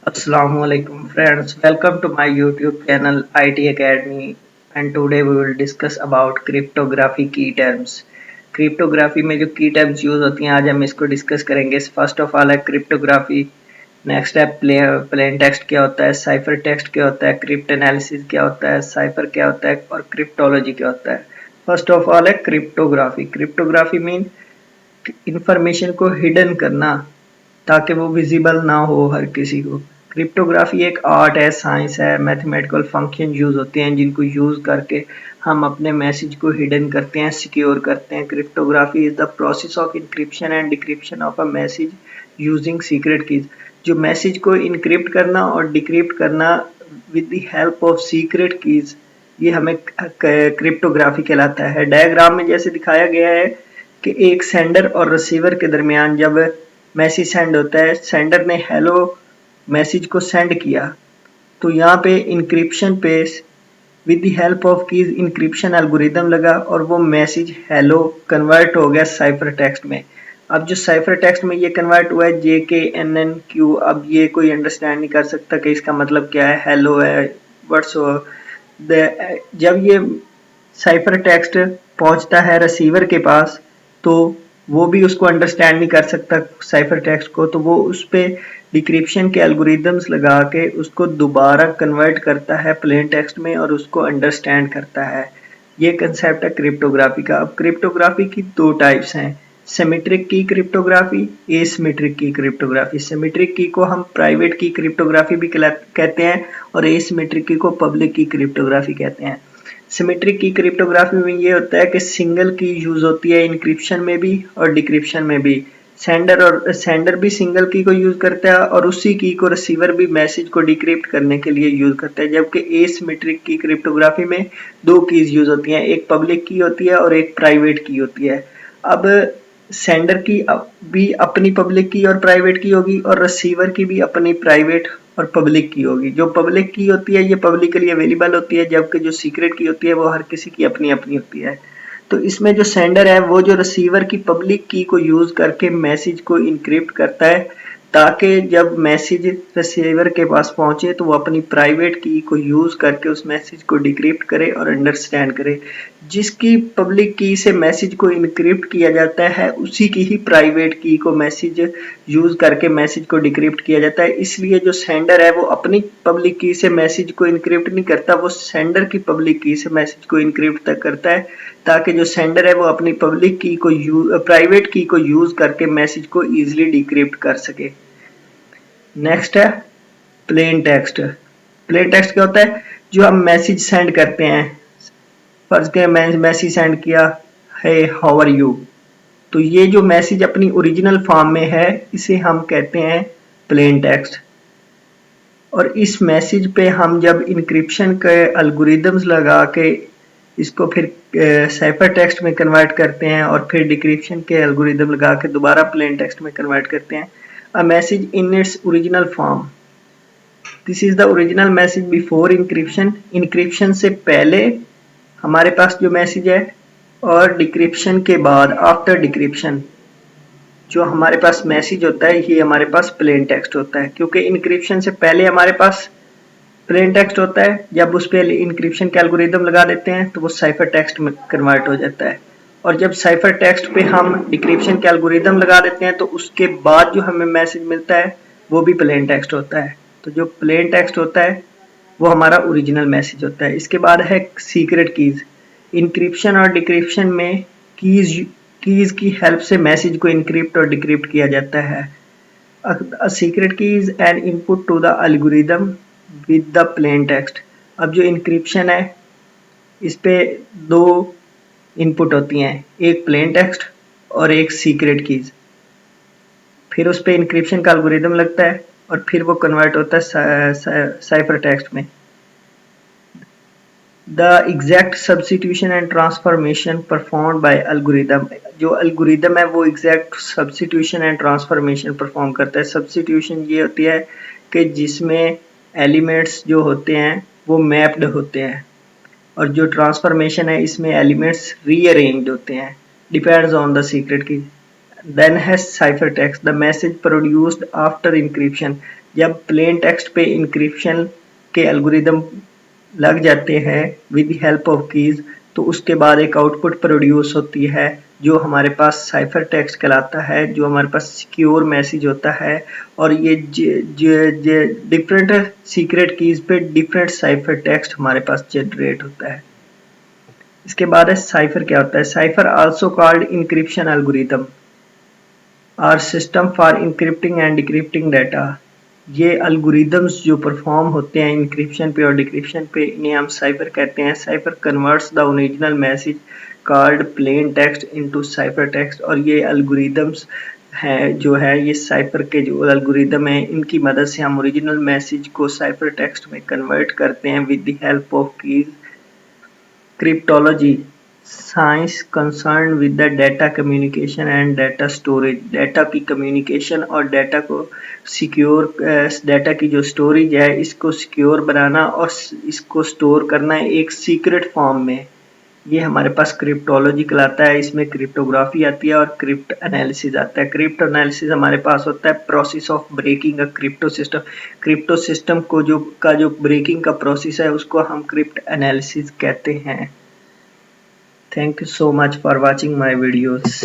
Assalamualaikum friends, welcome to my YouTube channel IT Academy and today we will discuss about cryptography key terms. Cryptography में जो की terms use होती हैं आज हम इसको डिस्कस करेंगे। फर्स्ट ऑफ ऑल है क्रिप्टोग्राफी, नेक्स्ट है प्लेन टेक्स्ट क्या होता है, साइफर टेक्स्ट क्या होता है, क्रिप्ट एनालिसिस क्या होता है, साइफर क्या होता है और क्रिप्टोलॉजी क्या होता है। फर्स्ट ऑफ ऑल है क्रिप्टोग्राफी। क्रिप्टोग्राफी मीन इंफॉर्मेशन को हिडन करना ताकि वो विजिबल ना हो हर किसी को। क्रिप्टोग्राफी एक आर्ट है, साइंस है, मैथमेटिकल फंक्शन यूज होते हैं जिनको यूज करके हम अपने मैसेज को हिडन करते हैं, सिक्योर करते हैं। Cryptography is the process of encryption and decryption of a message using secret keys. जो मैसेज को इनक्रिप्ट करना और डिक्रिप्ट करना with the help of secret keys, ये हमें क्रिप्टोग्राफी कहलाता है। डायग्राम में जैसे दिखाया गया है कि एक सेंडर और रिसीवर के दरमियान जब मैसेज सेंड होता है, सेंडर ने हेलो मैसेज को सेंड किया तो यहाँ पे इंक्रिप्शन पे with the help of keys encryption algorithm लगा और वो मैसेज हेलो कन्वर्ट हो गया साइफर टेक्स्ट में। अब जो साइफर टेक्स्ट में ये कन्वर्ट हुआ है JKNNQ, अब ये कोई अंडरस्टैंड नहीं कर सकता कि इसका मतलब क्या है, हेलो है, व्हाट्स। जब ये साइफर टेक्स्ट पहुंचता है रिसीवर के पास तो वो भी उसको अंडरस्टैंड नहीं कर सकता साइफर टेक्स्ट को, तो वो उस पे डिक्रिप्शन के एल्गोरिदम्स लगा के उसको दोबारा कन्वर्ट करता है प्लेन टेक्स्ट में और उसको अंडरस्टैंड करता है। ये कंसेप्ट है क्रिप्टोग्राफी का। अब क्रिप्टोग्राफी की दो टाइप्स हैं, सिमेट्रिक की क्रिप्टोग्राफी, एसिमेट्रिक की क्रिप्टोग्राफी। सिमेट्रिक की को हम प्राइवेट की क्रिप्टोग्राफी भी कहते हैं और एसिमेट्रिक की को पब्लिक की क्रिप्टोग्राफी कहते हैं। सिमेट्रिक की क्रिप्टोग्राफी में ये होता है कि सिंगल की यूज होती है इंक्रिप्शन में भी और डिक्रिप्शन में भी। सेंडर भी सिंगल की को यूज करता है और उसी की को रिसीवर भी मैसेज को डिक्रिप्ट करने के लिए यूज करता है। जबकि एसिमेट्रिक की क्रिप्टोग्राफी में दो कीज यूज होती हैं, एक पब्लिक की होती है और एक प्राइवेट की होती है। अब सेंडर की भी अपनी पब्लिक की और प्राइवेट की होगी और रिसीवर की भी अपनी प्राइवेट और पब्लिक की होगी। जो पब्लिक की होती है ये पब्लिकली अवेलेबल होती है, जबकि जो सीक्रेट की होती है वो हर किसी की अपनी अपनी होती है। तो इसमें जो सेंडर है वो जो रिसीवर की पब्लिक की को यूज करके मैसेज को इनक्रिप्ट करता है ताकि जब मैसेज रिसीवर के पास पहुंचे तो वो अपनी प्राइवेट की को यूज करके उस मैसेज को डिक्रिप्ट करे और अंडरस्टैंड करे। जिसकी पब्लिक की से मैसेज को इनक्रिप्ट किया जाता है उसी की ही प्राइवेट की को मैसेज यूज करके मैसेज को डिक्रिप्ट किया जाता है। इसलिए जो सेंडर है वो अपनी पब्लिक की से मैसेज को इनक्रिप्ट नहीं करता, वो सेंडर की पब्लिक की से मैसेज को इनक्रिप्ट तक करता है ताकि जो सेंडर है वो अपनी पब्लिक की को प्राइवेट की को यूज करके मैसेज को इजीली डिक्रिप्ट कर सके। नेक्स्ट है प्लेन टेक्स्ट। प्लेन टेक्स्ट क्या होता है, जो हम मैसेज सेंड करते हैं। फर्ज के मैसेज सेंड किया, हे हाउ आर यू, तो ये जो मैसेज अपनी ओरिजिनल फॉर्म में है इसे हम कहते हैं प्लेन टेक्स्ट। और इस मैसेज पे हम जब इंक्रिप्शन के एल्गोरिदम्स लगा के इसको फिर साइफर टेक्स्ट में कन्वर्ट करते हैं और फिर डिक्रिप्शन के एल्गोरिदम लगा के दोबारा प्लेन टेक्स्ट में कन्वर्ट करते हैं। A message in its original form, this is the original message before encryption. Encryption से पहले हमारे पास जो मैसेज है और डिक्रिप्शन के बाद आफ्टर डिक्रिप्शन जो हमारे पास मैसेज होता है ये हमारे पास प्लेन टेक्स्ट होता है। क्योंकि इंक्रिप्शन से पहले हमारे पास प्लेन टेक्स्ट होता है, जब उस पर इंक्रिप्शन के एल्गोरिदम लगा देते हैं तो वो साइफर टेक्स्ट में कन्वर्ट हो जाता है। और जब साइफर टेक्स्ट पे हम डिक्रिप्शन के एल्गोरिदम लगा देते हैं तो उसके बाद जो हमें मैसेज मिलता है वो भी प्लेन टेक्स्ट होता है। तो जो प्लेन टेक्स्ट होता है वो हमारा ओरिजिनल मैसेज होता है। इसके बाद है सीक्रेट कीज। इंक्रिप्शन और डिक्रिप्शन में कीज की हेल्प से मैसेज को इनक्रिप्ट और डिक्रिप्ट किया जाता है। A secret key is an input to the algorithm with the plain text। अब जो इंक्रिप्शन है इस पे दो इनपुट होती हैं, एक प्लेन टेक्स्ट और एक सीक्रेट कीज। फिर उस पे इंक्रिप्शन का एल्गोरिदम लगता है और फिर वो कन्वर्ट होता है साइफर टेक्स्ट में। The exact substitution and transformation performed by algorithm, जो एल्गोरिदम है वो exact substitution and transformation perform करता है। सब्स्टिट्यूशन ये होती है कि जिसमें एलिमेंट्स जो होते हैं वो मैप्ड होते हैं और जो ट्रांसफॉर्मेशन है इसमें एलिमेंट्स रीअरेंज्ड होते हैं, depends on the secret key. Then है cipher text, the message produced after encryption. जब प्लेन टेक्स्ट पे इंक्रिप्शन के एल्गोरिदम लग जाते हैं with the help of keys, तो उसके बाद एक आउटपुट प्रोड्यूस होती है जो हमारे पास साइफर टेक्स्ट कहलाता है, जो हमारे पास सिक्योर मैसेज होता है। और ये डिफरेंट सीक्रेट कीज पे डिफरेंट साइफर टेक्स्ट हमारे पास जनरेट होता है। इसके बाद है साइफर। क्या होता है cipher? Also called encryption algorithm are system for encrypting and decrypting data. ये एल्गोरिदम्स जो परफॉर्म होते हैं इंक्रिप्शन पे और डिक्रिप्शन पे, इन्हें हम साइफर कहते हैं। Cipher converts the original message called plain text into cipher text. और ये एल्गोरिदम्स हैं जो है, ये साइफर के जो एल्गोरिदम है, इनकी मदद से हम ओरिजिनल मैसेज को साइफर टेक्स्ट में कन्वर्ट करते हैं with the help of keys. Cryptology science concern with the data communication and data storage. Data की कम्युनिकेशन और डाटा को सिक्योर, डाटा की जो स्टोरेज है इसको सिक्योर बनाना और इसको स्टोर करना एक सीक्रेट फॉर्म में, ये हमारे पास क्रिप्टोलॉजी कहलाता है। इसमें क्रिप्टोग्राफी आती है और क्रिप्ट एनालिसिस आता है। क्रिप्ट एनालिसिस हमारे पास होता है process of breaking a cryptosystem. Cryptosystem को जो ब्रेकिंग का प्रोसेस है उसको हम क्रिप्ट एनालिसिस कहते हैं। Thank you so much for watching my videos.